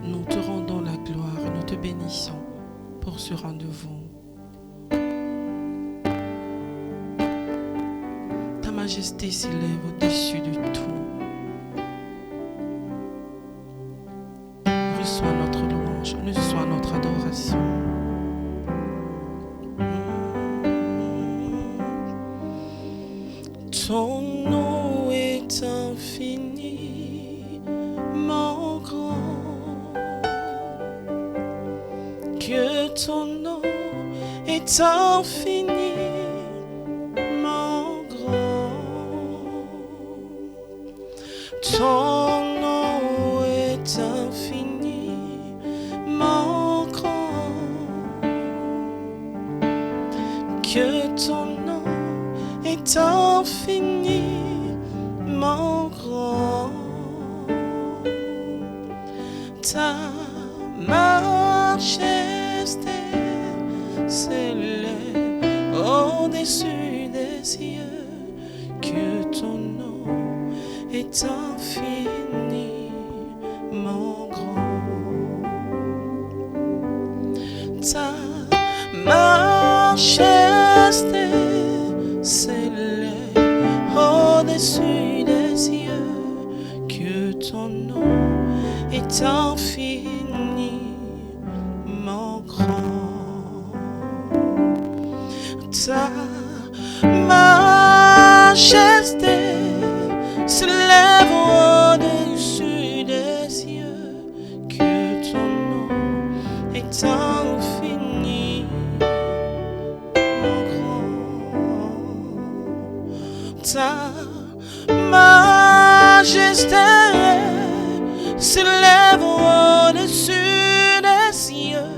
nous te rendons la gloire et nous te bénissons pour ce rendez-vous. Ta majesté s'élève au-dessus de tout. Reçois notre louange, reçois notre adoration. Ton nom est infiniment grand, que ton nom est infiniment grand. Ton nom est infiniment grand, que ton nom est infiniment grand. Ta majesté s'élève au-dessus des cieux, que ton nom est infiniment grand. Ta majesté s'élève au-dessus des cieux, que ton nom est infiniment grand. Ta majesté s'élève au-dessus des cieux, que ton nom est infiniment grand. Ta majesté s'élève au-dessus des cieux,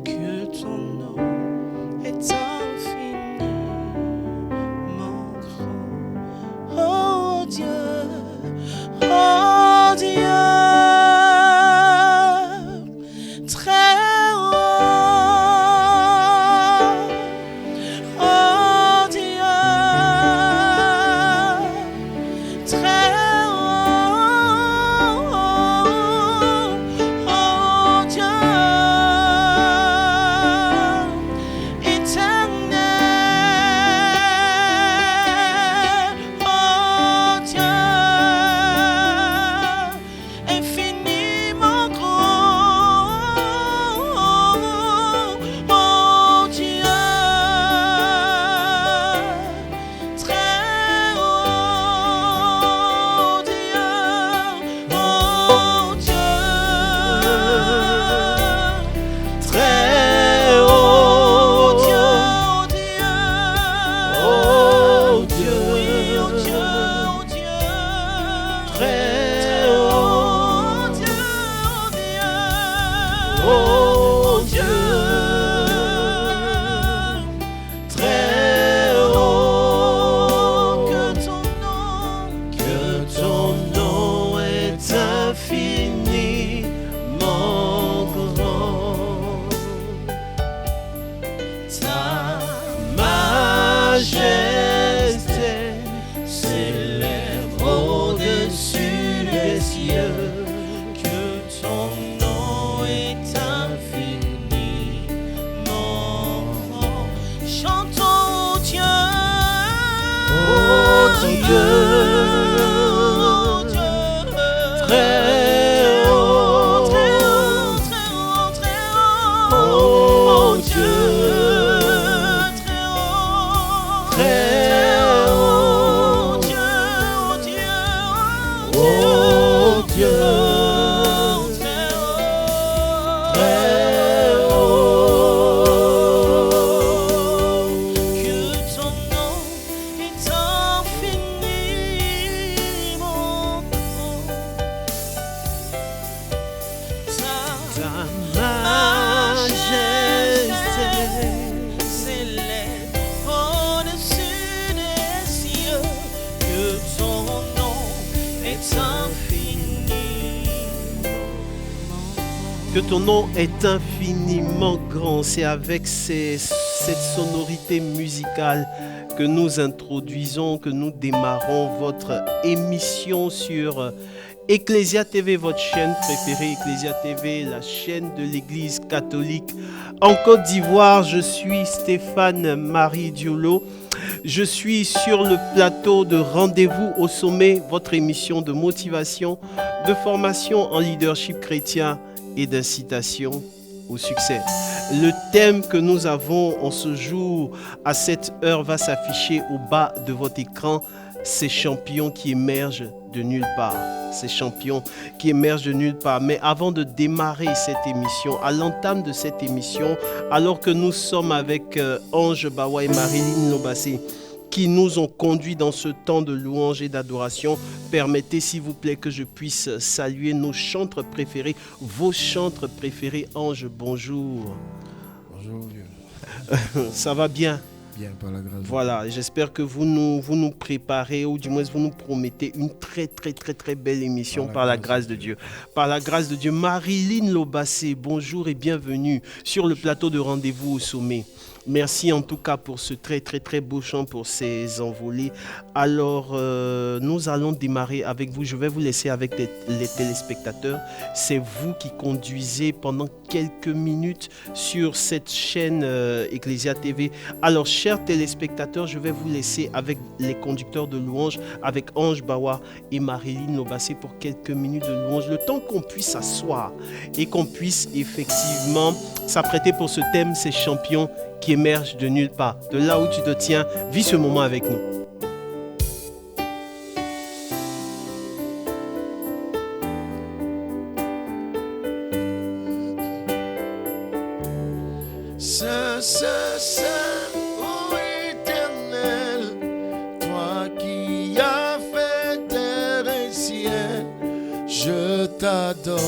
que ton nom est infiniment grand. Oh Dieu, très haut. Oh Dieu, très haut. Oh Dieu, éternel. Oh Dieu, infiniment grand. Oh Dieu, très haut. Dieu, oh Dieu, très haut. Dieu, oh Dieu, oh Dieu, oh Dieu, très haut. Dieu, oh Dieu, très haut. Que ton nom est infiniment grand. Ta majesté s'élève au-dessus des cieux, que ton nom est infiniment grand. Chantons Dieu, oh Dieu, très haut, très haut, très haut, très haut. Oh Dieu, très haut, très haut. Dieu, oh Dieu, oh Dieu, très haut. Que ton nom est infiniment grand. Ta majesté s'élève au-dessus des cieux, que ton nom est infiniment. Que ton nom est infiniment grand. C'est avec cette sonorité musicale que nous introduisons, que nous démarrons votre émission sur Ecclesia TV, votre chaîne préférée, Ecclesia TV, la chaîne de l'Église catholique en Côte d'Ivoire. Je suis Stéphane Marie Diolo. Je suis sur le plateau de Rendez-vous au sommet, votre émission de motivation, de formation en leadership chrétien et d'incitation au succès. Le thème que nous avons en ce jour, à cette heure, va s'afficher au bas de votre écran. Ces champions qui émergent de nulle part. Ces champions qui émergent de nulle part. Mais avant de démarrer cette émission, à l'entame de cette émission, alors que nous sommes avec Ange Bawa et Marilyn Lobassé, qui nous ont conduits dans ce temps de louange et d'adoration, permettez s'il vous plaît que je puisse saluer nos chantres préférés, vos chantres préférés. Ange, bonjour. Bonjour vieux. Ça va bien? Bien, par la grâce. Voilà, j'espère que vous nous préparez, ou du moins vous nous promettez une très belle émission par la grâce de Dieu. Par la grâce de Dieu. Marilyn Lobassé, bonjour et bienvenue sur le plateau de Rendez-vous au sommet. Merci en tout cas pour ce très beau chant, pour ces envolées. Alors, nous allons démarrer avec vous. Je vais vous laisser avec les téléspectateurs. C'est vous qui conduisez pendant quelques minutes sur cette chaîne Ecclesia TV. Alors, chers téléspectateurs, je vais vous laisser avec les conducteurs de louange, avec Ange Bawa et Marilyn Lobassé pour quelques minutes de louange. Le temps qu'on puisse s'asseoir et qu'on puisse effectivement s'apprêter pour ce thème, ces champions qui émergent de nulle part. De là où tu te tiens, vis ce moment avec nous. Saint, ô Éternel, toi qui as fait terre et ciel, je t'adore.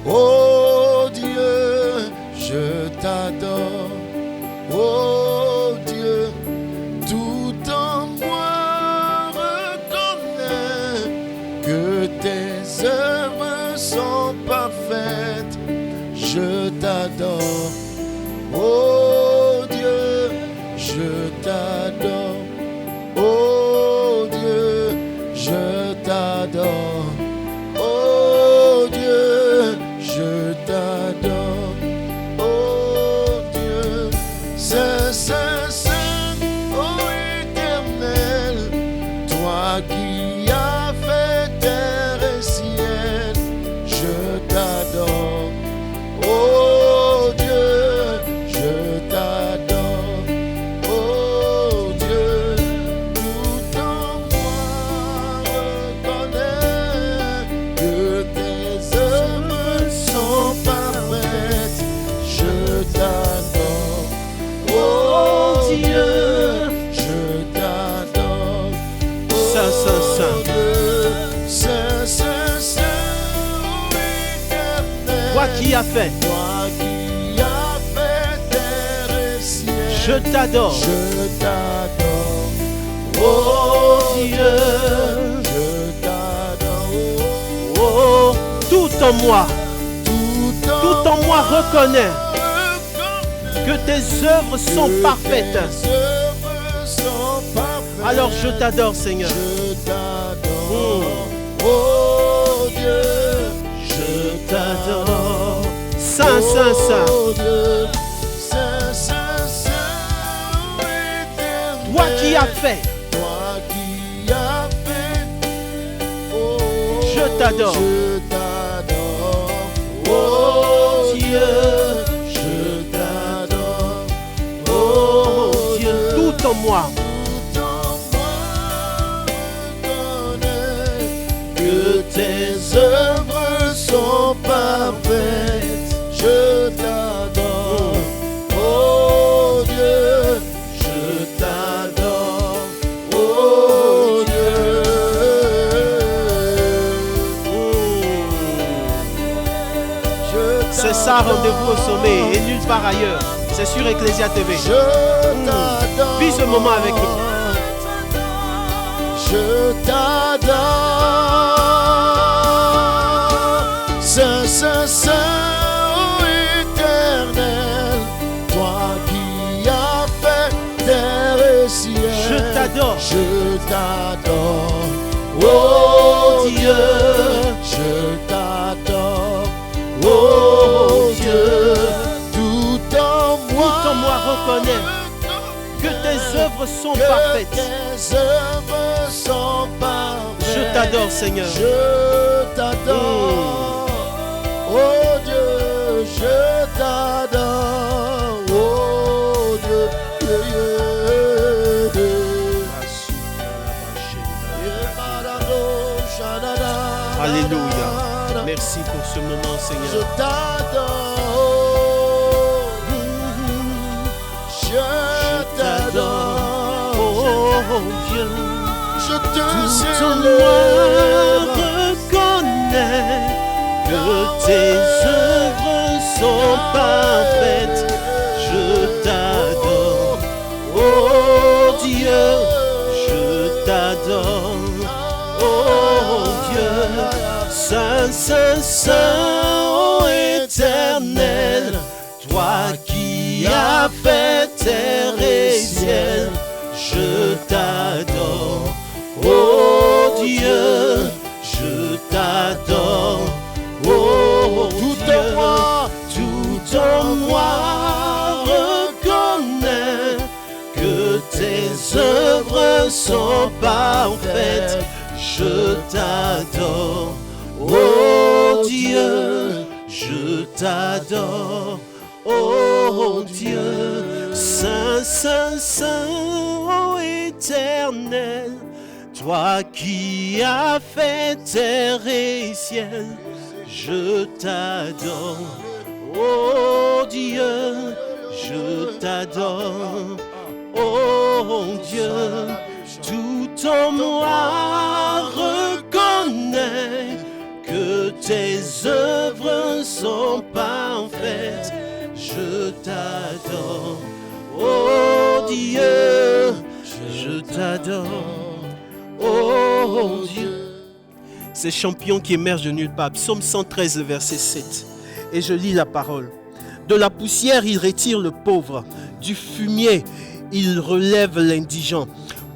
Oh Dieu, je t'adore. Oh Dieu, tout en moi reconnaît que tes œuvres sont parfaites. Je t'adore. Oh Dieu, je t'adore. Oh Dieu, je t'adore. Oh Dieu, je t'adore. Oh Dieu, Saint, ô Éternel, toi qui as fait terre et ciel, je t'adore. Oh Dieu, je t'adore. Oh Dieu, tout en moi reconnaît que tes œuvres sont parfaites. Je t'adore. Oh Dieu, je t'adore. Saint, ô Éternel, Toi qui as fait, toi qui as fait terre et ciel, je t'adore. je t'adore. Oh Dieu, je t'adore. Oh, tout en moi Tout en moi reconnaît reconnaît que tes œuvres sont que parfaites. tes œuvres sont parfaites. Alors je t'adore, Seigneur. Je t'adore. Oh Dieu, je t'adore. Saint. Oh Dieu, Saint, Éternel, Toi qui as fait, toi qui as fait, oh, je t'adore. Je t'adore. Oh Dieu, je t'adore. Oh Dieu, tout en moi. tout en moi reconnaît que tes œuvres sont parfaites. Je t'adore. Oh Dieu, je t'adore. Oh Dieu. C'est ça, Rendez-vous au sommet et nulle part ailleurs. C'est sur Ecclesia TV. Je t'adore. Vis ce moment avec nous. Je t'adore. Saint, ô Éternel, toi qui as fait terre et ciel, Je t'adore. Je t'adore. Oh Dieu, que tes œuvres sont que parfaites. tes œuvres sont parfaites. Je t'adore, Seigneur. Je t'adore. Oh Dieu, je t'adore. Oh Dieu. Alléluia. Merci pour ce moment, Je Seigneur. t'adore. Je t'adore. Oh Dieu, Je te tout en moi célèbre. reconnaît que tes œuvres sont parfaites. Je t'adore. Oh Dieu, je t'adore. Oh Dieu, Saint, Saint, Saint, ô éternel, toi qui as fait terre et ciel, je t'adore. Oh Dieu, je t'adore. Oh Tout en moi, tout en moi reconnaît que tes œuvres sont parfaites. Je t'adore, oh Dieu, je t'adore, oh Dieu, Saint, Saint, Saint, ô éternel, toi qui as fait terre et ciel, je t'adore, oh Dieu, je t'adore, oh Dieu. Tout en moi reconnaît que tes œuvres sont parfaites. Je t'adore, oh Dieu, je t'adore, oh Dieu. Ces champions qui émergent de nulle part. Psaume 113, verset 7. Et je lis la parole. De la poussière, il retire le pauvre. Du fumier, il relève l'indigent.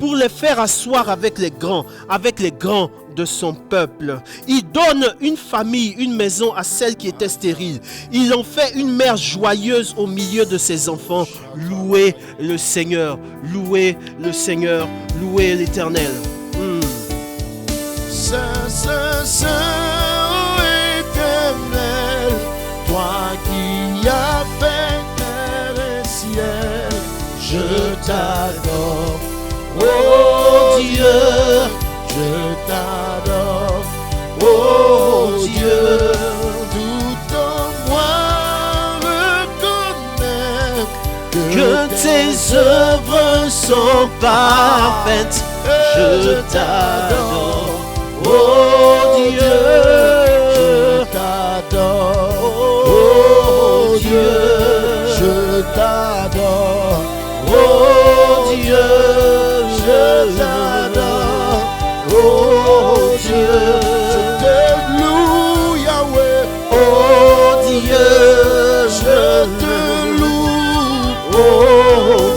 Pour les faire asseoir avec les grands de son peuple. Il donne une famille, une maison à celle qui était stérile. Il en fait une mère joyeuse au milieu de ses enfants. Louez le Seigneur, louez le Seigneur, louez l'Éternel. Saint, Saint, Saint, ô éternel, toi qui as fait terre et ciel, je t'adore. Oh Dieu, Je t'adore. oh Dieu, Tout en moi reconnaît que tes œuvres sont parfaites. Je t'adore, oh Dieu, je t'adore. oh Dieu, Je t'adore. oh Dieu, Je t'adore. Oh Dieu, je te loue, Yahweh. oh Dieu, Je te loue. oh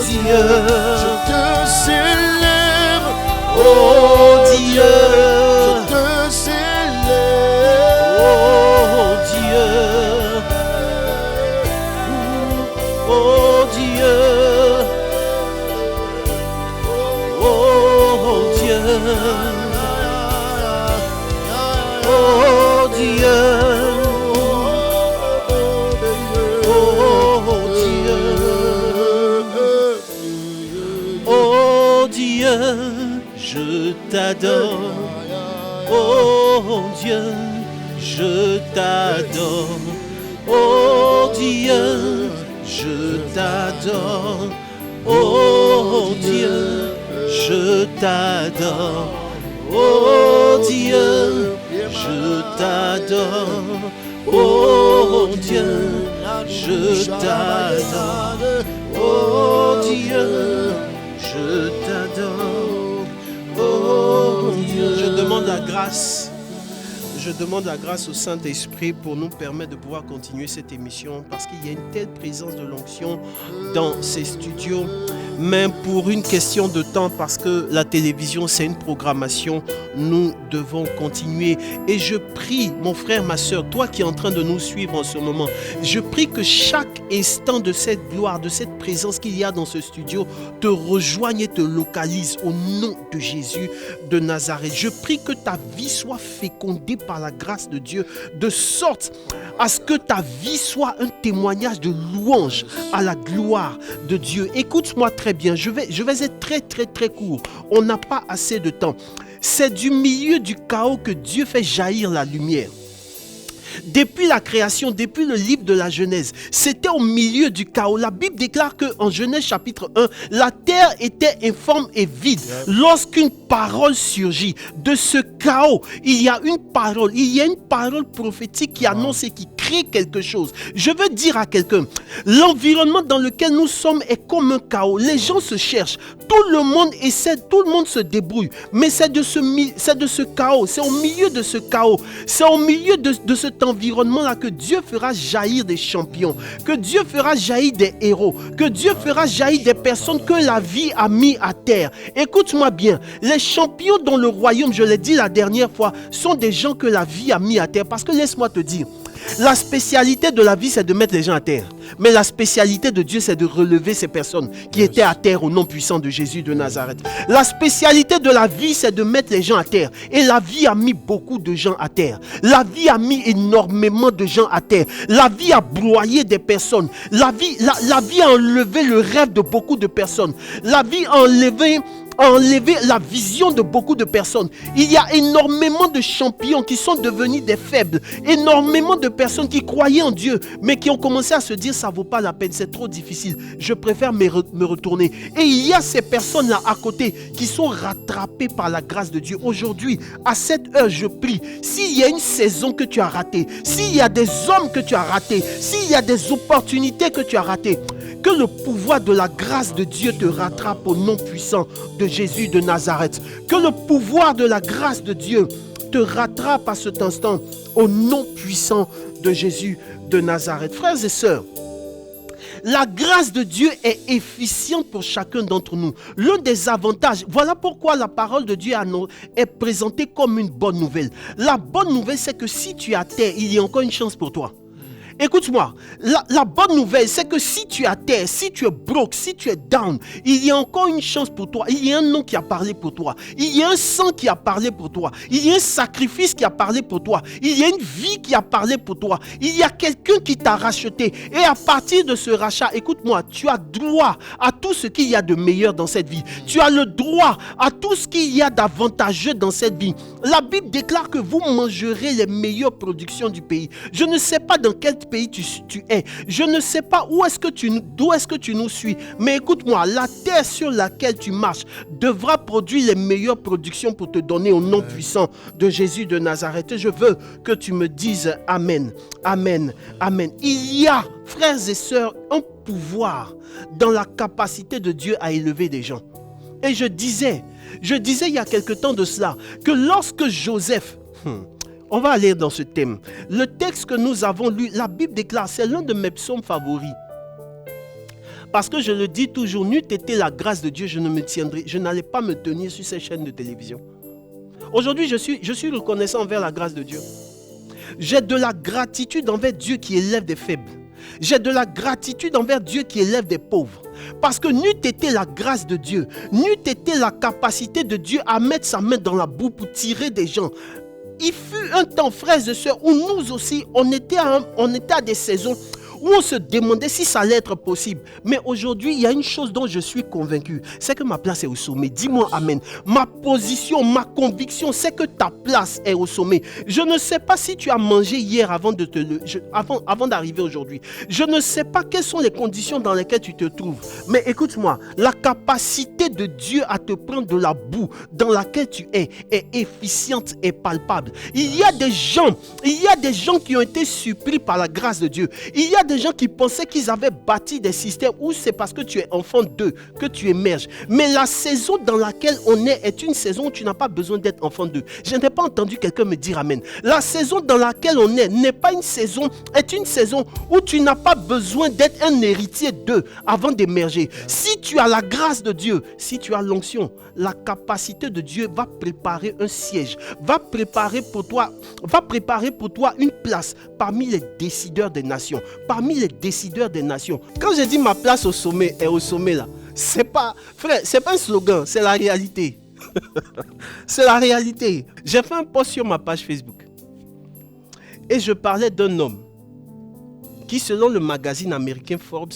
Dieu, Je te célèbre. oh Dieu, Je te célèbre. oh Dieu, oh Dieu, oh Dieu, oh Dieu, oh Dieu, je t'adore, oh Dieu, je t'adore, oh Dieu, je t'adore, oh Dieu, je t'adore, oh Dieu, je t'adore, oh Dieu, je t'adore, oh Dieu, je t'adore, oh Dieu. Je demande la grâce, je demande la grâce au Saint-Esprit pour nous permettre de pouvoir continuer cette émission parce qu'il y a une telle présence de l'onction dans ces studios. Mais pour une question de temps, parce que la télévision, c'est une programmation, nous devons continuer. Et je prie, mon frère, ma soeur, toi qui es en train de nous suivre en ce moment, je prie que chaque instant de cette gloire, de cette présence qu'il y a dans ce studio, te rejoigne et te localise au nom de Jésus de Nazareth. Je prie que ta vie soit fécondée par la grâce de Dieu, de sorte à ce que ta vie soit un témoignage de louange à la gloire de Dieu. Écoute-moi très bien, je vais être très court. On n'a pas assez de temps. C'est du milieu du chaos que Dieu fait jaillir la lumière. Depuis la création, depuis le livre de la Genèse, c'était au milieu du chaos. La Bible déclare qu'en Genèse chapitre 1, la terre était informe et vide. Lorsqu'une parole surgit de ce chaos, il y a une parole prophétique qui annonce et qui crée quelque chose. Je veux dire à quelqu'un, l'environnement dans lequel nous sommes est comme un chaos. Les gens se cherchent, tout le monde essaie, tout le monde se débrouille. Mais c'est de ce chaos, c'est au milieu de ce chaos, c'est au milieu de cet environnement-là que Dieu fera jaillir des champions, que Dieu fera jaillir des héros, que Dieu fera jaillir des personnes que la vie a mis à terre. Écoute-moi bien, les champions dans le royaume, je l'ai dit la dernière fois, sont des gens que la vie a mis à terre. Parce que laisse-moi te dire, la spécialité de la vie, c'est de mettre les gens à terre. Mais la spécialité de Dieu, c'est de relever ces personnes qui étaient à terre au nom puissant de Jésus de Nazareth. La spécialité de la vie, c'est de mettre les gens à terre. Et la vie a mis beaucoup de gens à terre. La vie a mis énormément de gens à terre. La vie a broyé des personnes. La vie a enlevé le rêve de beaucoup de personnes. La vie a enlevé la vision de beaucoup de personnes. Il y a énormément de champions qui sont devenus des faibles. Énormément de personnes qui croyaient en Dieu, mais qui ont commencé à se dire ça vaut pas la peine, c'est trop difficile. Je préfère me retourner. Et il y a ces personnes-là à côté qui sont rattrapées par la grâce de Dieu. Aujourd'hui, à cette heure, je prie. S'il y a une saison que tu as ratée, s'il y a des hommes que tu as ratés, s'il y a des opportunités que tu as ratées, que le pouvoir de la grâce de Dieu te rattrape au nom puissant de Jésus de Nazareth. Que le pouvoir de la grâce de Dieu te rattrape à cet instant au nom puissant de Jésus de Nazareth. Frères et sœurs, la grâce de Dieu est efficiente pour chacun d'entre nous. L'un des avantages, voilà pourquoi la parole de Dieu est présentée comme une bonne nouvelle. La bonne nouvelle, c'est que si tu es à terre, il y a encore une chance pour toi. Écoute-moi, la bonne nouvelle, c'est que si tu es à terre, si tu es broke, si tu es down, il y a encore une chance pour toi. Il y a un nom qui a parlé pour toi. Il y a un sang qui a parlé pour toi. Il y a un sacrifice qui a parlé pour toi. Il y a une vie qui a parlé pour toi. Il y a quelqu'un qui t'a racheté. Et à partir de ce rachat, écoute-moi, tu as droit à tout ce qu'il y a de meilleur dans cette vie. Tu as le droit à tout ce qu'il y a d'avantageux dans cette vie. La Bible déclare que vous mangerez les meilleures productions du pays. Je ne sais pas dans quel pays tu es. Je ne sais pas d'où est-ce que tu nous suis. Mais écoute-moi, la terre sur laquelle tu marches devra produire les meilleures productions pour te donner au nom puissant de Jésus de Nazareth. Et je veux que tu me dises Amen. Amen. Amen. Il y a, frères et sœurs, un pouvoir dans la capacité de Dieu à élever des gens. Et je disais il y a quelque temps de cela que lorsque Joseph... On va aller dans ce thème. Le texte que nous avons lu, la Bible déclare, c'est l'un de mes psaumes favoris. Parce que je le dis toujours, n'eût été la grâce de Dieu, je n'allais pas me tenir sur ces chaînes de télévision. Aujourd'hui, je suis reconnaissant envers la grâce de Dieu. J'ai de la gratitude envers Dieu qui élève des faibles. J'ai de la gratitude envers Dieu qui élève des pauvres. Parce que n'eût été la grâce de Dieu, n'eût été la capacité de Dieu à mettre sa main dans la boue pour tirer des gens. Il fut un temps, frères et sœurs, où nous aussi, on était à des saisons où on se demandait si ça allait être possible. Mais aujourd'hui, il y a une chose dont je suis convaincu, c'est que ma place est au sommet. Dis-moi Amen. Ma position, ma conviction, c'est que ta place est au sommet. Je ne sais pas si tu as mangé hier avant d'arriver aujourd'hui. Je ne sais pas quelles sont les conditions dans lesquelles tu te trouves. Mais écoute-moi, la capacité de Dieu à te prendre de la boue dans laquelle tu es efficiente et palpable. Il y a des gens qui ont été surpris par la grâce de Dieu. Il y a des gens qui pensaient qu'ils avaient bâti des systèmes où c'est parce que tu es enfant d'eux que tu émerges. Mais la saison dans laquelle on est une saison où tu n'as pas besoin d'être enfant d'eux. Je n'ai pas entendu quelqu'un me dire amen. La saison dans laquelle on est n'est pas une saison, est une saison où tu n'as pas besoin d'être un héritier d'eux avant d'émerger. Si tu as la grâce de Dieu, si tu as l'onction, la capacité de Dieu va préparer un siège, va préparer pour toi une place parmi les décideurs des nations. Parmi les décideurs des nations. Quand je dis ma place au sommet est au sommet là, c'est pas, frère, c'est pas un slogan, c'est la réalité. C'est la réalité. J'ai fait un post sur ma page Facebook et je parlais d'un homme qui, selon le magazine américain Forbes,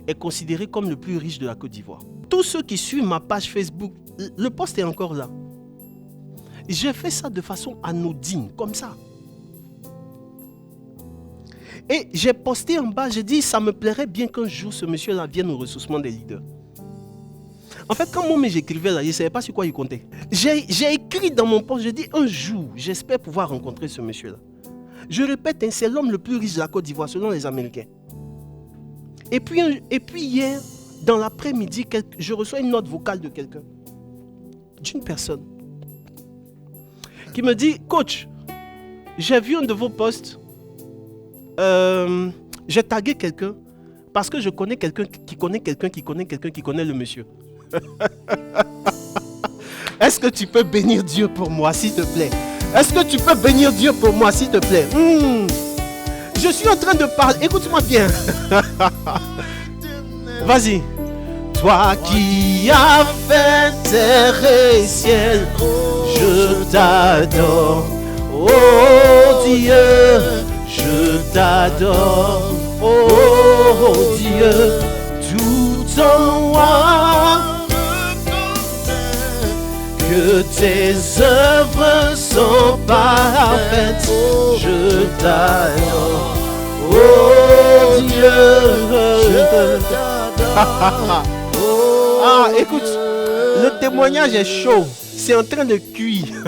est considéré comme le plus riche de la Côte d'Ivoire. Tous ceux qui suivent ma page Facebook, le post est encore là. J'ai fait ça de façon anodine, comme ça. Et j'ai posté en bas, j'ai dit, ça me plairait bien qu'un jour ce monsieur-là vienne au ressourcement des leaders. En fait, quand moi j'écrivais là, je ne savais pas sur quoi il comptait. J'ai écrit dans mon post, j'ai dit, un jour, j'espère pouvoir rencontrer ce monsieur-là. Je répète, c'est l'homme le plus riche de la Côte d'Ivoire, selon les Américains. Et puis hier, dans l'après-midi, je reçois une note vocale de quelqu'un, d'une personne, qui me dit, coach, j'ai vu un de vos posts, j'ai tagué quelqu'un, parce que je connais quelqu'un qui connaît quelqu'un qui connaît quelqu'un qui connaît le monsieur. Est-ce que tu peux bénir Dieu pour moi, s'il te plaît? Est-ce que tu peux bénir Dieu pour moi, s'il te plaît? Je suis en train de parler, écoute-moi bien. Vas-y. Toi qui as fait terre et ciel, je t'adore. Oh Dieu, je t'adore. Oh Dieu, tout en moi. Que tes œuvres sont parfaites, je t'adore. Oh Dieu, je t'adore. Ah, écoute, le témoignage est chaud. C'est en train de cuire.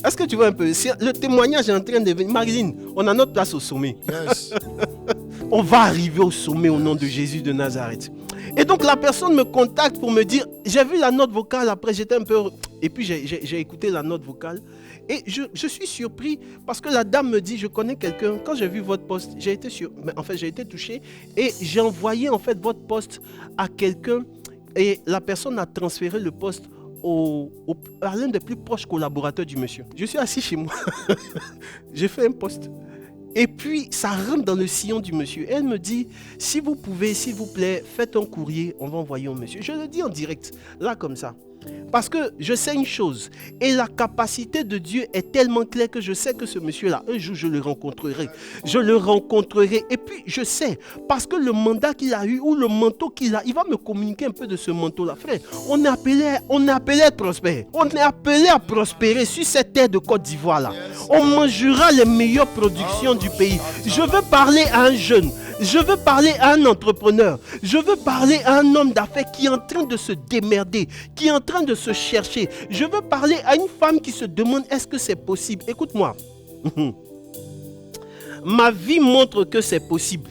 Est-ce que tu vois un peu? Le témoignage est en train de venir. Marilyn, on a notre place au sommet. Yes. On va arriver au sommet au nom de Jésus de Nazareth. Et donc la personne me contacte pour me dire, j'ai vu la note vocale, après j'étais un peu... Et puis j'ai écouté la note vocale. Et je suis surpris parce que la dame me dit, je connais quelqu'un. Quand j'ai vu votre post, j'ai été touché. Et j'ai envoyé en fait votre post à quelqu'un. Et la personne a transféré le post à l'un des plus proches collaborateurs du monsieur. Je suis assis chez moi. J'ai fait un post. Et puis, ça rentre dans le sillon du monsieur. Elle me dit, si vous pouvez, s'il vous plaît, faites un courrier, on va envoyer au monsieur. Je le dis en direct, là comme ça. Parce que je sais une chose, et la capacité de Dieu est tellement claire que je sais que ce monsieur-là, un jour je le rencontrerai. Je le rencontrerai. Et puis, je sais, parce que le mandat qu'il a eu, ou le manteau qu'il a, il va me communiquer un peu de ce manteau-là. Frère, on est appelé à être prospère. On est appelé à prospérer sur cette terre de Côte d'Ivoire-là. On mangera les meilleures productions du pays. Je veux parler à un jeune. Je veux parler à un entrepreneur. Je veux parler à un homme d'affaires qui est en train de se démerder, qui est en train de se chercher. Je veux parler à une femme qui se demande est-ce que c'est possible. Écoute-moi. Ma vie montre que c'est possible.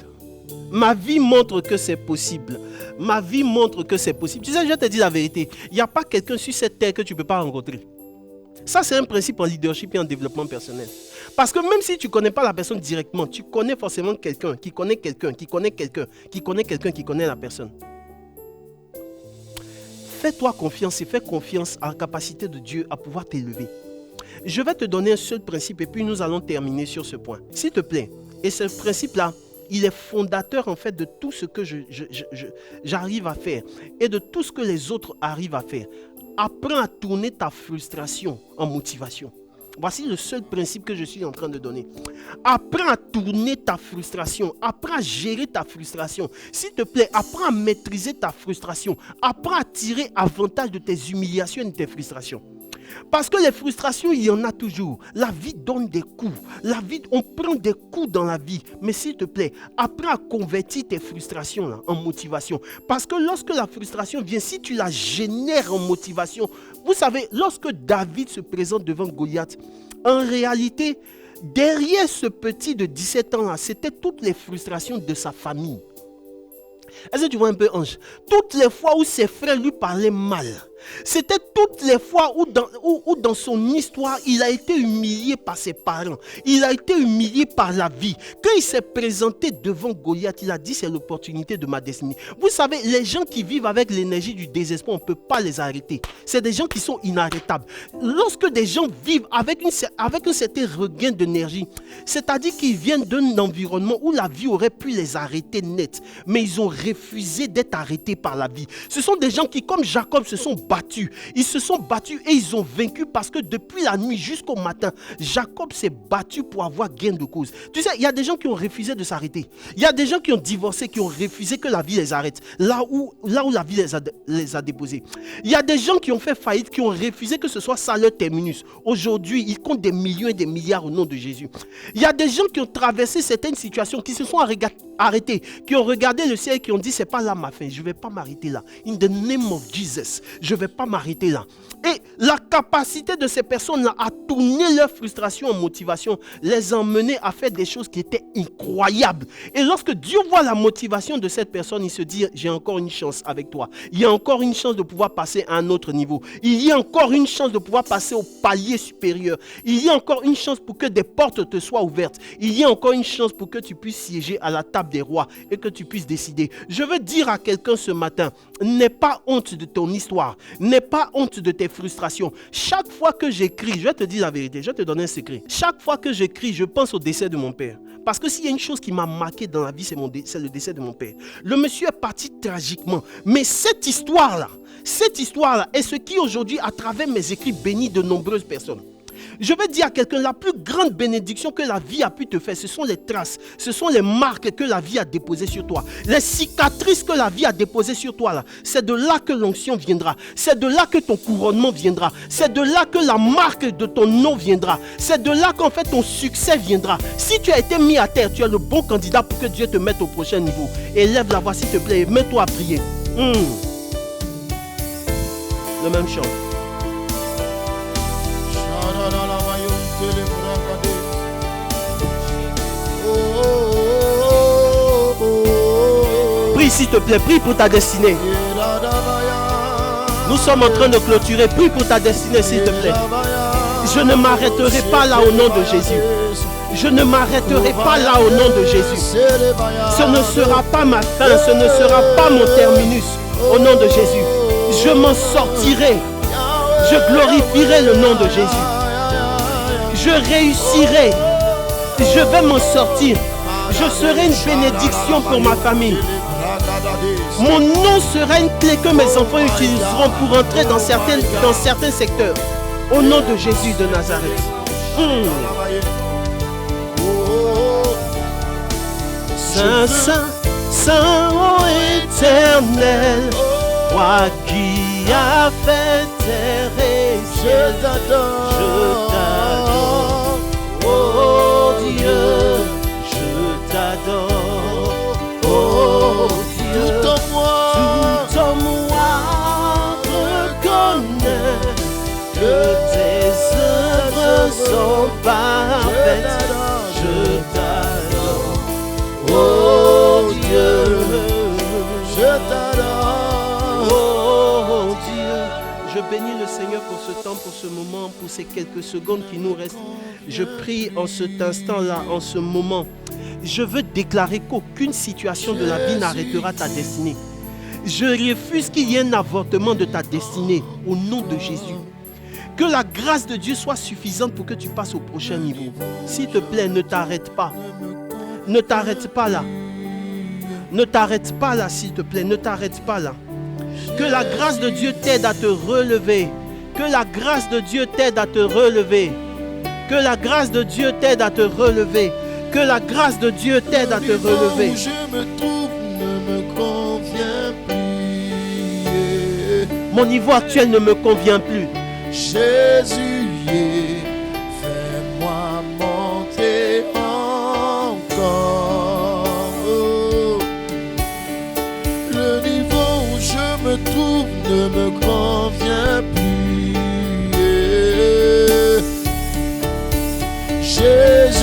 Ma vie montre que c'est possible. Ma vie montre que c'est possible. Tu sais, je te dis la vérité. Il n'y a pas quelqu'un sur cette terre que tu ne peux pas rencontrer. Ça, c'est un principe en leadership et en développement personnel. Parce que même si tu ne connais pas la personne directement, tu connais forcément quelqu'un qui connaît quelqu'un, qui connaît quelqu'un, qui connaît quelqu'un, qui connaît la personne. Fais-toi confiance et fais confiance à la capacité de Dieu à pouvoir t'élever. Je vais te donner un seul principe et puis nous allons terminer sur ce point. S'il te plaît, et ce principe-là, il est fondateur en fait de tout ce que j'arrive à faire et de tout ce que les autres arrivent à faire. Apprends à tourner ta frustration en motivation. Voici le seul principe que je suis en train de donner. Apprends à tourner ta frustration. Apprends à gérer ta frustration. S'il te plaît, apprends à maîtriser ta frustration. Apprends à tirer avantage de tes humiliations et de tes frustrations. Parce que les frustrations, il y en a toujours. La vie donne des coups. On prend des coups dans la vie. Mais s'il te plaît, apprends à convertir tes frustrations là, en motivation. Parce que lorsque la frustration vient, si tu la génères en motivation, vous savez, lorsque David se présente devant Goliath, en réalité, Derrière ce petit de 17 ans-là, c'était toutes les frustrations de sa famille. Est-ce que tu vois un peu, Ange? Toutes les fois où ses frères lui parlaient mal, c'était toutes les fois où dans son histoire, il a été humilié par ses parents. Il a été humilié par la vie. Quand il s'est présenté devant Goliath, il a dit c'est l'opportunité de ma destinée. Vous savez, les gens qui vivent avec l'énergie du désespoir, on ne peut pas les arrêter. C'est des gens qui sont inarrêtables. Lorsque des gens vivent avec un certain regain d'énergie, c'est-à-dire qu'ils viennent d'un environnement où la vie aurait pu les arrêter net, mais ils ont refusé d'être arrêtés par la vie. Ce sont des gens qui, comme Jacob, se sont battus. Ils se sont battus et ils ont vaincu parce que depuis la nuit jusqu'au matin, Jacob s'est battu pour avoir gain de cause. Tu sais, il y a des gens qui ont refusé de s'arrêter. Il y a des gens qui ont divorcé, qui ont refusé que la vie les arrête. Là où la vie les a déposés. Il y a des gens qui ont fait faillite, qui ont refusé que ce soit ça leur terminus. Aujourd'hui, ils comptent des millions et des milliards au nom de Jésus. Il y a des gens qui ont traversé certaines situations, qui se sont arrêtés, qui ont regardé le ciel et qui ont dit c'est pas là ma fin, je ne vais pas m'arrêter là. In the name of Jesus, je ne vais pas m'arrêter là. Et la capacité de ces personnes-là à tourner leur frustration en motivation les a emmenés à faire des choses qui étaient incroyables. Et lorsque Dieu voit la motivation de cette personne, il se dit j'ai encore une chance avec toi. Il y a encore une chance de pouvoir passer à un autre niveau. Il y a encore une chance de pouvoir passer au palier supérieur. Il y a encore une chance pour que des portes te soient ouvertes. Il y a encore une chance pour que tu puisses siéger à la table des rois et que tu puisses décider. Je veux dire à quelqu'un ce matin, n'aie pas honte de ton histoire, n'aie pas honte de tes frustrations. Chaque fois que j'écris, je vais te dire la vérité, je vais te donner un secret. Chaque fois que j'écris, je pense au décès de mon père. Parce que s'il y a une chose qui m'a marqué dans la vie, c'est le décès de mon père. Le monsieur est parti tragiquement. Mais cette histoire-là est ce qui aujourd'hui, à travers mes écrits, bénit de nombreuses personnes. Je vais dire à quelqu'un, la plus grande bénédiction que la vie a pu te faire, ce sont les traces, ce sont les marques que la vie a déposées sur toi. Les cicatrices que la vie a déposées sur toi, là, c'est de là que l'onction viendra. C'est de là que ton couronnement viendra. C'est de là que la marque de ton nom viendra. C'est de là qu'en fait ton succès viendra. Si tu as été mis à terre, tu es le bon candidat pour que Dieu te mette au prochain niveau. Élève la voix s'il te plaît et mets-toi à prier. Le même chant. Prie s'il te plaît, prie pour ta destinée. Nous sommes en train de clôturer, prie pour ta destinée s'il te plaît. Je ne m'arrêterai pas là au nom de Jésus. Je ne m'arrêterai pas là au nom de Jésus. Ce ne sera pas ma fin, ce ne sera pas mon terminus au nom de Jésus. Je m'en sortirai. Je glorifierai le nom de Jésus. Je réussirai. Je vais m'en sortir. Je serai une bénédiction pour ma famille. Mon nom sera une clé que mes enfants utiliseront pour entrer dans certains secteurs. Au nom de Jésus de Nazareth. Saint, Saint, Saint, ô éternel, toi qui as fait terre et ciel, je t'adore, oh Dieu, je t'adore, oh Dieu, tout en moi reconnaît que tes œuvres sont parfaites, je t'adore, oh Dieu, je t'adore, oh Dieu. Je bénis le Seigneur pour ce temps, pour ce moment, pour ces quelques secondes qui nous restent. Je prie en cet instant-là, en ce moment. Je veux déclarer qu'aucune situation de la vie n'arrêtera ta destinée. Je refuse qu'il y ait un avortement de ta destinée au nom de Jésus. Que la grâce de Dieu soit suffisante pour que tu passes au prochain niveau. S'il te plaît, ne t'arrête pas. Ne t'arrête pas là. Ne t'arrête pas là, s'il te plaît. Ne t'arrête pas là. Que la grâce de Dieu t'aide à te relever. Que la grâce de Dieu t'aide à te relever. Que la grâce de Dieu t'aide à te relever. Que la grâce de Dieu t'aide à te relever. Où je me trouve ne me convient plus. Mon niveau actuel ne me convient plus. Jésus, fais-moi monter encore. Le niveau où je me trouve ne me convient plus. Jésus,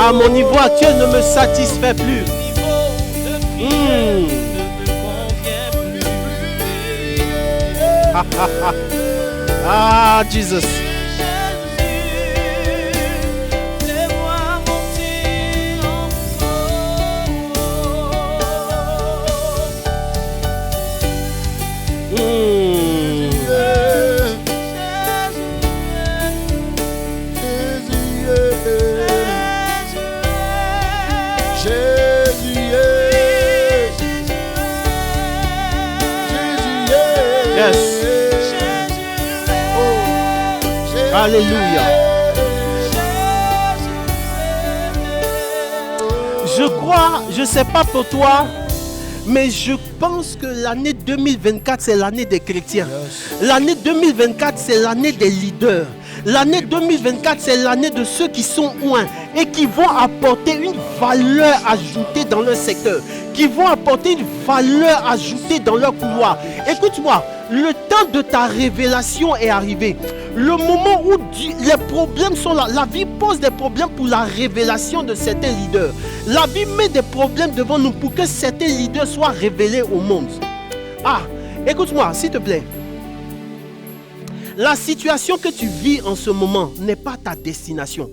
Ah, mon niveau actuel ne me satisfait plus. Ah, Jesus. Yes. Alléluia. Je crois, je ne sais pas pour toi, mais je pense que l'année 2024, c'est l'année des chrétiens. L'année 2024, c'est l'année des leaders. L'année 2024, c'est l'année de ceux qui sont loin et qui vont apporter une valeur ajoutée dans leur secteur, qui vont apporter une valeur ajoutée dans leur couloir. Écoute-moi, le temps de ta révélation est arrivé. Le moment où les problèmes sont là, la vie pose des problèmes pour la révélation de certains leaders. La vie met des problèmes devant nous pour que certains leaders soient révélés au monde. Ah, écoute-moi, s'il te plaît. La situation que tu vis en ce moment n'est pas ta destination.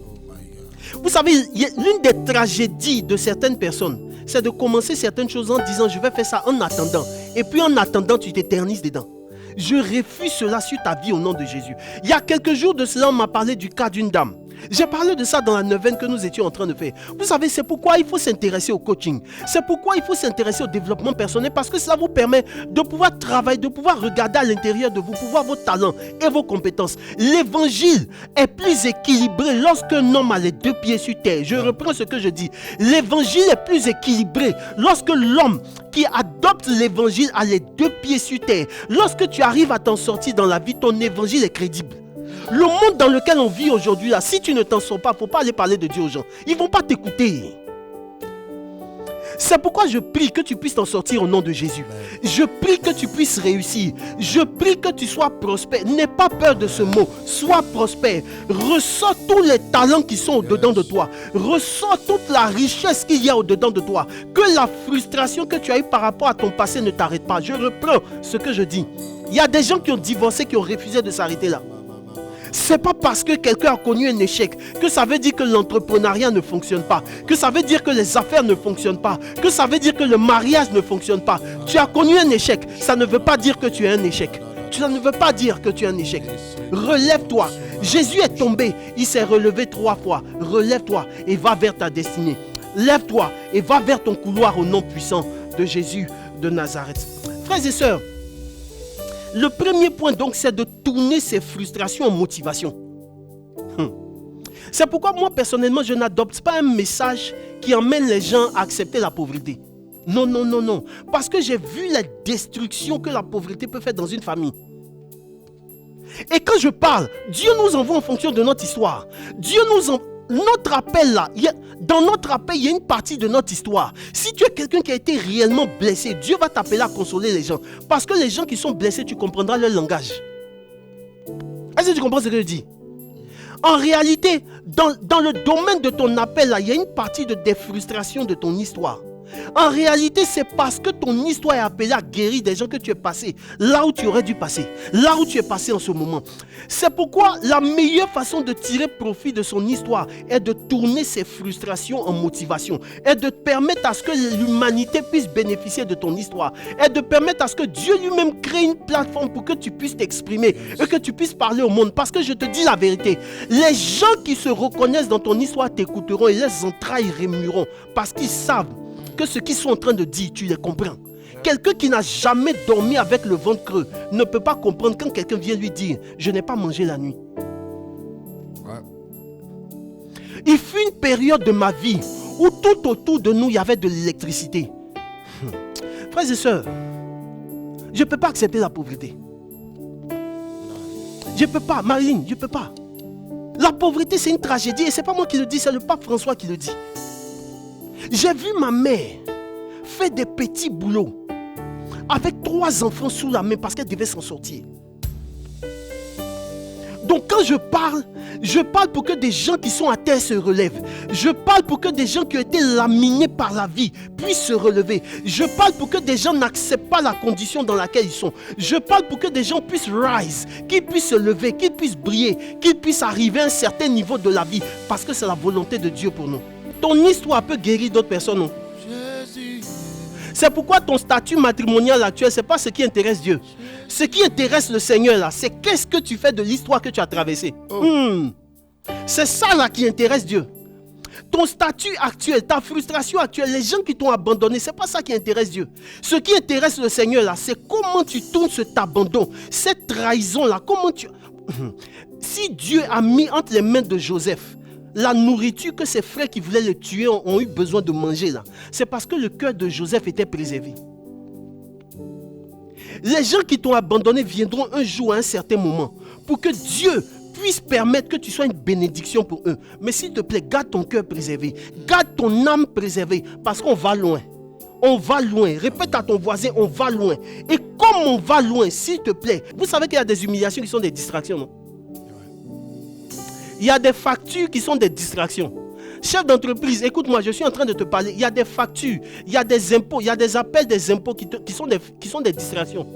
Vous savez, l'une des tragédies de certaines personnes, c'est de commencer certaines choses en disant je vais faire ça en attendant. Et puis en attendant, tu t'éternises dedans. Je refuse cela sur ta vie au nom de Jésus. Il y a quelques jours de cela, on m'a parlé du cas d'une dame. J'ai parlé de ça dans la neuvaine que nous étions en train de faire. Vous savez, c'est pourquoi il faut s'intéresser au coaching. C'est pourquoi il faut s'intéresser au développement personnel, parce que cela vous permet de pouvoir travailler, de pouvoir regarder à l'intérieur de vous, pour voir vos talents et vos compétences. L'évangile est plus équilibré lorsqu'un homme a les deux pieds sur terre. Je reprends ce que je dis. L'évangile est plus équilibré lorsque l'homme qui adopte l'évangile a les deux pieds sur terre. Lorsque tu arrives à t'en sortir dans la vie, ton évangile est crédible. Le monde dans lequel on vit aujourd'hui, là, si tu ne t'en sors pas, il ne faut pas aller parler de Dieu aux gens. Ils ne vont pas t'écouter. C'est pourquoi je prie que tu puisses t'en sortir au nom de Jésus. Je prie que tu puisses réussir. Je prie que tu sois prospère. N'aie pas peur de ce mot. Sois prospère. Ressors tous les talents qui sont au-dedans de toi. Ressors toute la richesse qu'il y a au-dedans de toi. Que la frustration que tu as eue par rapport à ton passé ne t'arrête pas. Je reprends ce que je dis. Il y a des gens qui ont divorcé, qui ont refusé de s'arrêter là. C'est pas parce que quelqu'un a connu un échec que ça veut dire que l'entrepreneuriat ne fonctionne pas, que ça veut dire que les affaires ne fonctionnent pas, que ça veut dire que le mariage ne fonctionne pas. Tu as connu un échec, ça ne veut pas dire que tu es un échec. Ça ne veut pas dire que tu es un échec. Relève-toi. Jésus est tombé, il s'est relevé 3 fois. Relève-toi et va vers ta destinée. Lève-toi et va vers ton couloir au nom puissant de Jésus de Nazareth. Frères et sœurs, le premier point donc, c'est de tourner ses frustrations en motivation. C'est pourquoi moi personnellement, je n'adopte pas un message qui emmène les gens à accepter la pauvreté. Non, non, non, non. Parce que j'ai vu la destruction que la pauvreté peut faire dans une famille. Et quand je parle, Dieu nous envoie en fonction de notre histoire. Dieu nous envoie. Notre appel là, dans notre appel, il y a une partie de notre histoire. Si tu es quelqu'un qui a été réellement blessé, Dieu va t'appeler à consoler les gens. Parce que les gens qui sont blessés, tu comprendras leur langage. Est-ce que tu comprends ce que je dis? En réalité, dans le domaine de ton appel là, il y a une partie des frustrations de ton histoire. En réalité, c'est parce que ton histoire est appelée à guérir des gens que tu es passé là où tu aurais dû passer, là où tu es passé en ce moment. C'est pourquoi la meilleure façon de tirer profit de son histoire est de tourner ses frustrations en motivation, est de permettre à ce que l'humanité puisse bénéficier de ton histoire, est de permettre à ce que Dieu lui-même crée une plateforme pour que tu puisses t'exprimer et que tu puisses parler au monde. Parce que je te dis la vérité, les gens qui se reconnaissent dans ton histoire t'écouteront et les entrailles remueront parce qu'ils savent que ce qu'ils sont en train de dire, tu les comprends. Quelqu'un qui n'a jamais dormi avec le ventre creux ne peut pas comprendre quand quelqu'un vient lui dire « Je n'ai pas mangé la nuit ». Il fut une période de ma vie où tout autour de nous, il y avait de l'électricité. Frères et sœurs, je ne peux pas accepter la pauvreté. Je ne peux pas, Marine, je ne peux pas. La pauvreté, c'est une tragédie et ce n'est pas moi qui le dis, c'est le pape François qui le dit. J'ai vu ma mère faire des petits boulots avec 3 enfants sous la main parce qu'elle devait s'en sortir. Donc quand je parle pour que des gens qui sont à terre se relèvent. Je parle pour que des gens qui ont été laminés par la vie puissent se relever. Je parle pour que des gens n'acceptent pas la condition dans laquelle ils sont. Je parle pour que des gens puissent rise, qu'ils puissent se lever, qu'ils puissent briller, qu'ils puissent arriver à un certain niveau de la vie. Parce que c'est la volonté de Dieu pour nous. Ton histoire peut guérir d'autres personnes, non? C'est pourquoi ton statut matrimonial actuel, ce n'est pas ce qui intéresse Dieu. Ce qui intéresse le Seigneur là, c'est qu'est-ce que tu fais de l'histoire que tu as traversée. C'est ça là qui intéresse Dieu. Ton statut actuel, ta frustration actuelle, les gens qui t'ont abandonné, ce n'est pas ça qui intéresse Dieu. Ce qui intéresse le Seigneur là, c'est comment tu tournes cet abandon, cette trahison là, comment tu... Si Dieu a mis entre les mains de Joseph la nourriture que ses frères qui voulaient le tuer ont eu besoin de manger là, c'est parce que le cœur de Joseph était préservé. Les gens qui t'ont abandonné viendront un jour à un certain moment pour que Dieu puisse permettre que tu sois une bénédiction pour eux. Mais s'il te plaît, garde ton cœur préservé, garde ton âme préservée parce qu'on va loin. On va loin. Répète à ton voisin, on va loin. Et comme on va loin, s'il te plaît, vous savez qu'il y a des humiliations qui sont des distractions, non? Il y a des factures qui sont des distractions. Chef d'entreprise, écoute-moi, je suis en train de te parler. Il y a des factures, il y a des impôts, il y a des appels des impôts qui sont des distractions.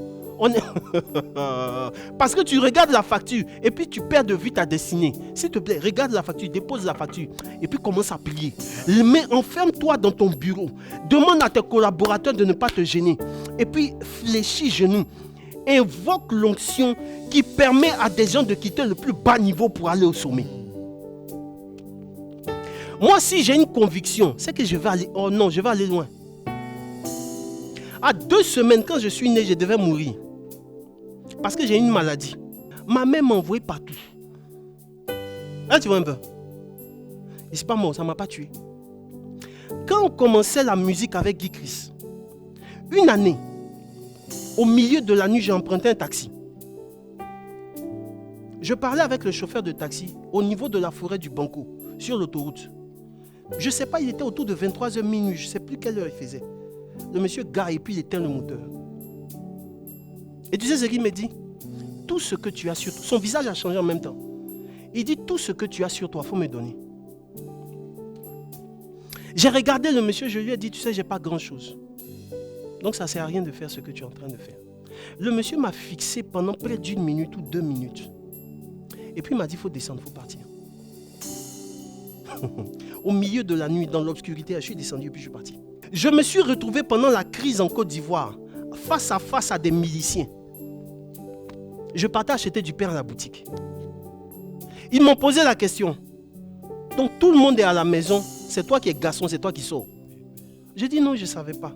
Parce que tu regardes la facture et puis tu perds de vue ta destinée. S'il te plaît, regarde la facture, dépose la facture et puis commence à prier. Mais enferme-toi dans ton bureau. Demande à tes collaborateurs de ne pas te gêner. Et puis fléchis genoux. Invoque l'onction qui permet à des gens de quitter le plus bas niveau pour aller au sommet. Moi, si j'ai une conviction, c'est que je vais aller... Oh non, je vais aller loin. À 2 semaines, quand je suis né, je devais mourir. Parce que j'ai une maladie. Ma mère m'a envoyé partout. Là, tu vois un peu. Et c'est pas mort, ça ne m'a pas tué. Quand on commençait la musique avec Guy Chris, une année, au milieu de la nuit, j'ai emprunté un taxi. Je parlais avec le chauffeur de taxi au niveau de la forêt du Banco, sur l'autoroute. Je ne sais pas, il était autour de 23h minuit, je ne sais plus quelle heure il faisait. Le monsieur gare et puis il éteint le moteur. Et tu sais ce qu'il me dit? Tout ce que tu as sur toi, son visage a changé en même temps. Il dit, tout ce que tu as sur toi, il faut me donner. J'ai regardé le monsieur, je lui ai dit, tu sais, je n'ai pas grand chose. Donc ça ne sert à rien de faire ce que tu es en train de faire. Le monsieur m'a fixé pendant près d'1 minute ou 2 minutes. Et puis il m'a dit, il faut descendre, il faut partir. Au milieu de la nuit, dans l'obscurité, je suis descendu et puis je suis parti. Je me suis retrouvé pendant la crise en Côte d'Ivoire, face à face à des miliciens. Je partais acheter du pain à la boutique. Ils m'ont posé la question. Donc tout le monde est à la maison, c'est toi qui es garçon, c'est toi qui sors. J'ai dit non, je ne savais pas.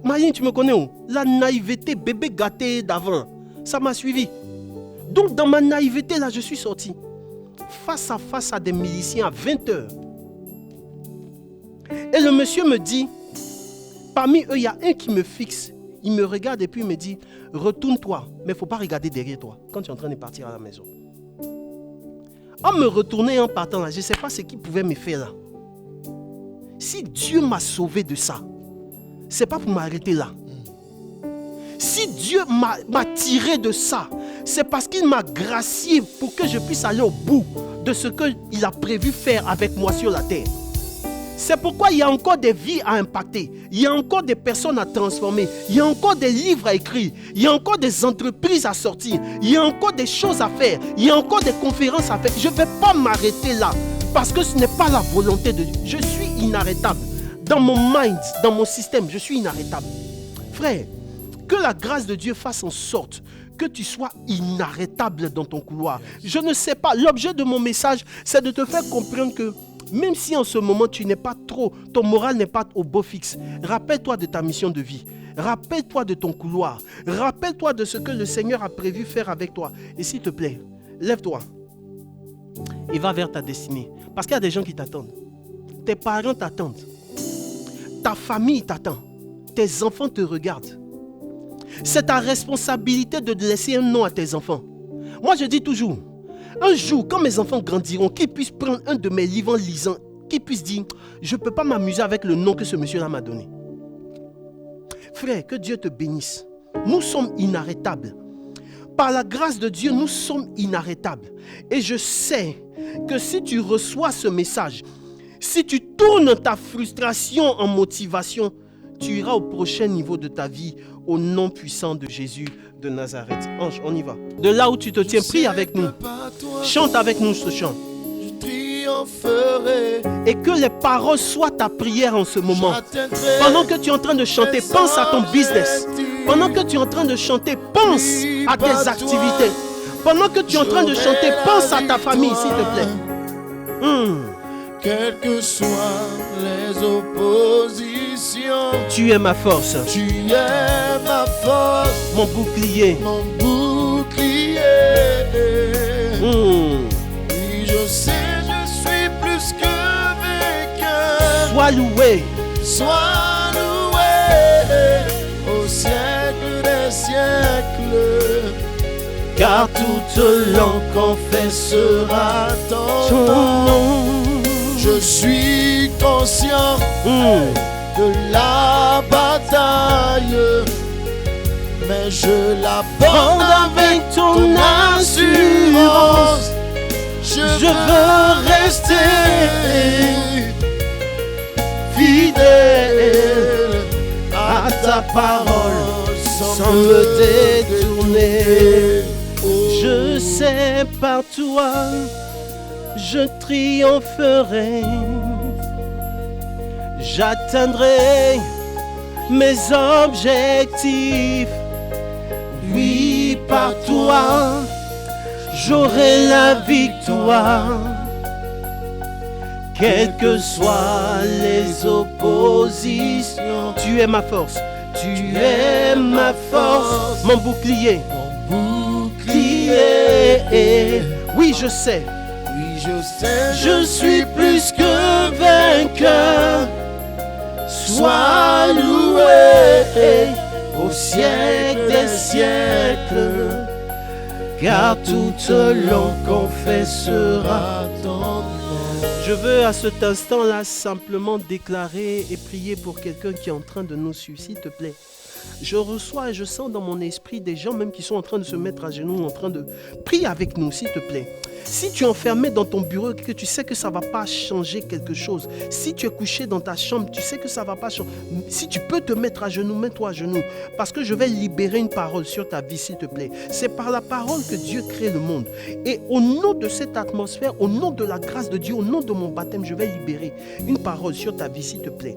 Marine, tu me connais où? La naïveté, bébé gâté d'avant, ça m'a suivi. Donc dans ma naïveté, là, je suis sorti. Face à face à des miliciens à 20h. Et le monsieur me dit, parmi eux, il y a un qui me fixe. Il me regarde et puis il me dit, retourne-toi, mais il ne faut pas regarder derrière toi quand tu es en train de partir à la maison. En me retournant et en partant là, je ne sais pas ce qu'il pouvait me faire là. Si Dieu m'a sauvé de ça, ce n'est pas pour m'arrêter là. Si Dieu m'a tiré de ça, c'est parce qu'il m'a gracié pour que je puisse aller au bout de ce qu'il a prévu faire avec moi sur la terre. C'est pourquoi il y a encore des vies à impacter. Il y a encore des personnes à transformer. Il y a encore des livres à écrire. Il y a encore des entreprises à sortir. Il y a encore des choses à faire. Il y a encore des conférences à faire. Je ne vais pas m'arrêter là parce que ce n'est pas la volonté de Dieu. Je suis inarrêtable. Dans mon mind, dans mon système, je suis inarrêtable. Frère, que la grâce de Dieu fasse en sorte que tu sois inarrêtable dans ton couloir. Je ne sais pas. L'objet de mon message, c'est de te faire comprendre que même si en ce moment tu n'es pas trop, ton moral n'est pas au beau fixe, rappelle-toi de ta mission de vie. Rappelle-toi de ton couloir. Rappelle-toi de ce que le Seigneur a prévu faire avec toi. Et s'il te plaît, lève-toi et va vers ta destinée. Parce qu'il y a des gens qui t'attendent. Tes parents t'attendent. Ta famille t'attend. Tes enfants te regardent. C'est ta responsabilité de laisser un nom à tes enfants. Moi, je dis toujours, un jour, quand mes enfants grandiront, qu'ils puissent prendre un de mes livres en lisant, qu'ils puissent dire, je ne peux pas m'amuser avec le nom que ce monsieur-là m'a donné. Frère, que Dieu te bénisse. Nous sommes inarrêtables. par la grâce de Dieu, nous sommes inarrêtables. Et je sais que si tu reçois ce message, si tu tournes ta frustration en motivation, tu iras au prochain niveau de ta vie au nom puissant de Jésus de Nazareth. Ange, on y va. De là où tu te tiens, prie avec nous. Chante avec nous ce chant. Et que les paroles soient ta prière en ce moment. Pendant que tu es en train de chanter, pense à ton business. Pendant que tu es en train de chanter, pense à tes activités. Pendant que tu es en train de chanter, pense à ta famille, s'il te plaît. Quelles que soient les oppositions, tu es ma force. Tu es ma force, mon bouclier. Mon bouclier. Oui, je sais, je suis plus que vainqueur. Sois loué. Sois loué au siècle des siècles. Car toute langue confessera ton nom. Je suis conscient de la bataille, mais je la porte avec ton assurance. Je veux rester fidèle à ta parole sans me détourner. Je sais par toi, je triompherai. J'atteindrai mes objectifs. Oui, par toi, j'aurai la victoire. Quelles que soient les oppositions, tu es ma force. Tu es ma force, mon bouclier. Oui, je sais. Oui, je sais. Je suis plus que vainqueur. Sois loué au siècle des siècles, car toute langue confessera ton nom. Je veux à cet instant-là simplement déclarer et prier pour quelqu'un qui est en train de nous suivre, s'il te plaît. Je reçois et je sens dans mon esprit des gens même qui sont en train de se mettre à genoux, en train de prier avec nous, s'il te plaît. Si tu es enfermé dans ton bureau et que tu sais que ça ne va pas changer quelque chose, si tu es couché dans ta chambre, tu sais que ça ne va pas changer, si tu peux te mettre à genoux, mets-toi à genoux, parce que je vais libérer une parole sur ta vie, s'il te plaît. C'est par la parole que Dieu crée le monde. Et au nom de cette atmosphère, au nom de la grâce de Dieu, au nom de mon baptême, je vais libérer une parole sur ta vie, s'il te plaît.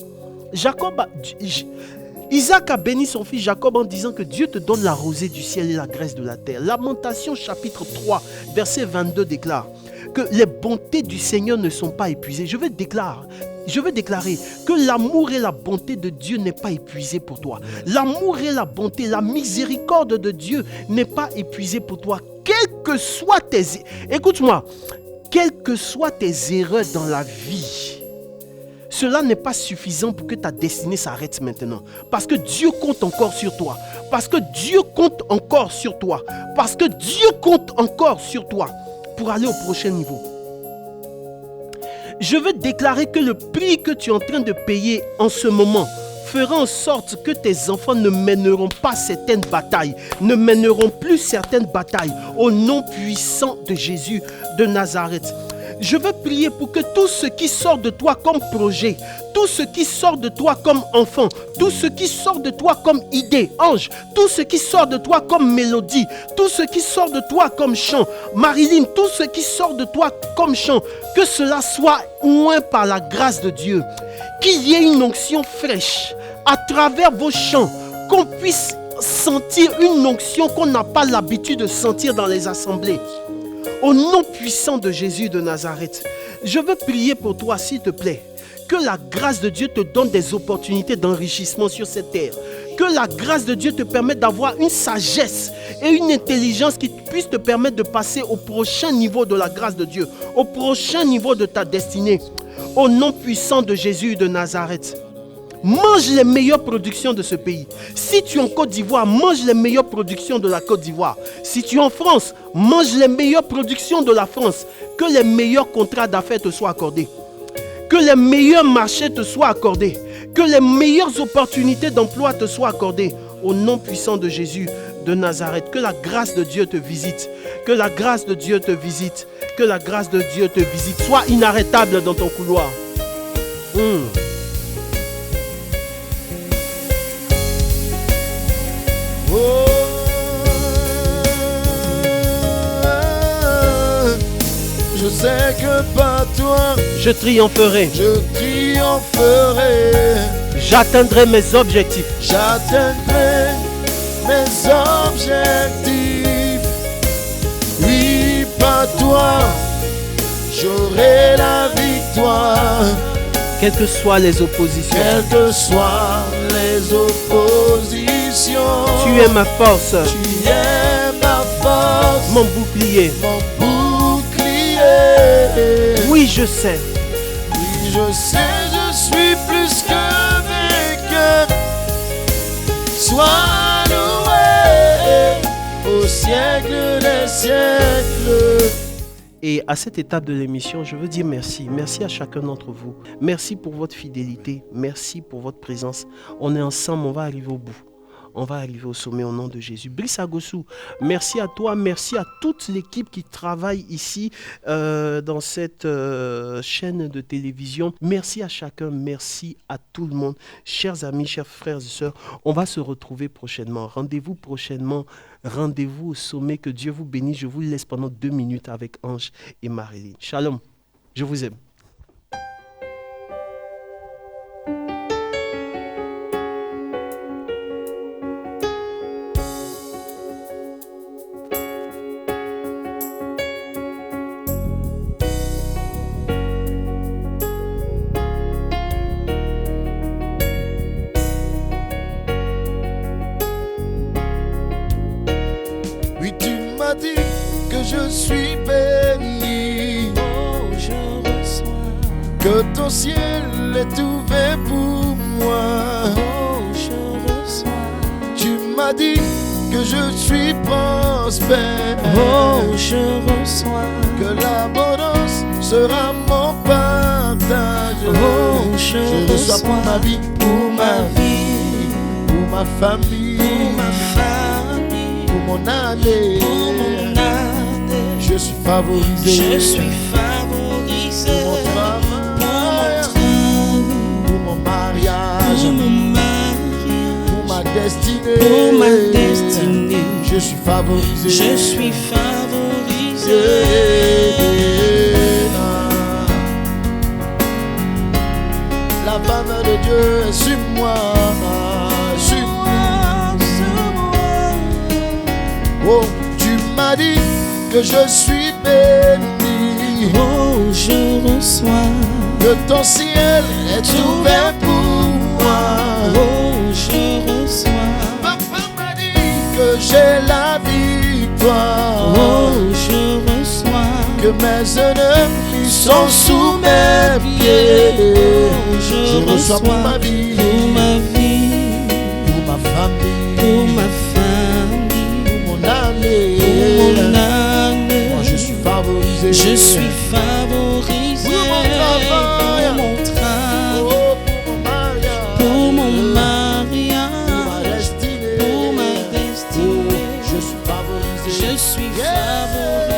Isaac a béni son fils Jacob en disant que Dieu te donne la rosée du ciel et la graisse de la terre. Lamentation chapitre 3, verset 22 déclare que les bontés du Seigneur ne sont pas épuisées. Je veux déclarer que l'amour et la bonté de Dieu n'est pas épuisé pour toi. L'amour et la bonté, la miséricorde de Dieu n'est pas épuisée pour toi. Quelles que soient écoute-moi, quelles que soient tes erreurs dans la vie, cela n'est pas suffisant pour que ta destinée s'arrête maintenant. Parce que Dieu compte encore sur toi. Parce que Dieu compte encore sur toi. Parce que Dieu compte encore sur toi pour aller au prochain niveau. Je veux déclarer que le prix que tu es en train de payer en ce moment fera en sorte que tes enfants ne mèneront pas certaines batailles, ne mèneront plus certaines batailles au nom puissant de Jésus de Nazareth. Je veux prier pour que tout ce qui sort de toi comme projet, tout ce qui sort de toi comme enfant, tout ce qui sort de toi comme idée, ange, tout ce qui sort de toi comme mélodie, tout ce qui sort de toi comme chant, Marilyn, tout ce qui sort de toi comme chant, que cela soit oint par la grâce de Dieu. Qu'il y ait une onction fraîche à travers vos chants, qu'on puisse sentir une onction qu'on n'a pas l'habitude de sentir dans les assemblées. Au nom puissant de Jésus de Nazareth, je veux prier pour toi, s'il te plaît. Que la grâce de Dieu te donne des opportunités d'enrichissement sur cette terre. Que la grâce de Dieu te permette d'avoir une sagesse et une intelligence qui puisse te permettre de passer au prochain niveau de la grâce de Dieu, au prochain niveau de ta destinée. Au nom puissant de Jésus de Nazareth. Mange les meilleures productions de ce pays. Si tu es en Côte d'Ivoire, mange les meilleures productions de la Côte d'Ivoire. Si tu es en France, mange les meilleures productions de la France. Que les meilleurs contrats d'affaires te soient accordés. Que les meilleurs marchés te soient accordés. Que les meilleures opportunités d'emploi te soient accordées. Au nom puissant de Jésus de Nazareth. Que la grâce de Dieu te visite. Que la grâce de Dieu te visite. Que la grâce de Dieu te visite. Sois inarrêtable dans ton couloir. Oh, je sais que par toi, je triompherai. je triompherai. J'atteindrai mes objectifs. J'atteindrai mes objectifs. Oui, par toi, j'aurai la victoire. Quelles que soient les oppositions. Quelles que soient les oppositions. Tu es ma force. Tu es ma force. Mon bouclier. Mon bouclier. Oui, je sais. Oui, je sais, je suis plus que vainqueur. Sois loué au siècle des siècles. Et à cette étape de l'émission, je veux dire merci. Merci à chacun d'entre vous. Merci pour votre fidélité. Merci pour votre présence. On est ensemble, on va arriver au bout. On va arriver au sommet au nom de Jésus. Brice Agossou, merci à toi, merci à toute l'équipe qui travaille ici dans cette chaîne de télévision. Merci à chacun, merci à tout le monde. Chers amis, chers frères et sœurs, on va se retrouver prochainement. Rendez-vous prochainement, rendez-vous au sommet. Que Dieu vous bénisse. Je vous laisse pendant 2 minutes avec Ange et Maréline. Shalom, je vous aime. Je suis béni. Oh, je reçois. Que ton ciel est ouvert pour moi. Oh, je reçois. Tu m'as dit que je suis prospère. Oh, je reçois. Que l'abondance sera mon partage. Oh, je reçois pour ma vie, pour ma vie, pour ma famille, pour ma famille, pour mon année. pour mon année. Je suis favorisé. Je suis favorisé pour mon mariage, pour mon mariage, pour ma destinée, pour ma destinée. Je suis favorisé. Je suis favorisé. La femme de Dieu est sur moi, sur moi. Oh, tu m'as dit que je suis béni. Oh, je reçois. Que ton ciel est ouvert pour moi. Oh, je reçois. Papa m'a dit que j'ai la victoire. Oh, je reçois. Que mes ennemis sont sous mes pieds. Oh, je reçois pour ma vie, pour ma vie, pour ma famille, pour ma famille, pour mon année. pour mon année. Moi je suis favorisé. Je suis favorisé pour mon travail, pour mon travail, oh, pour mon mariage, pour mon mariage, pour ma destinée, pour ma destinée. Oh, je suis favorisé. Je suis favorisé.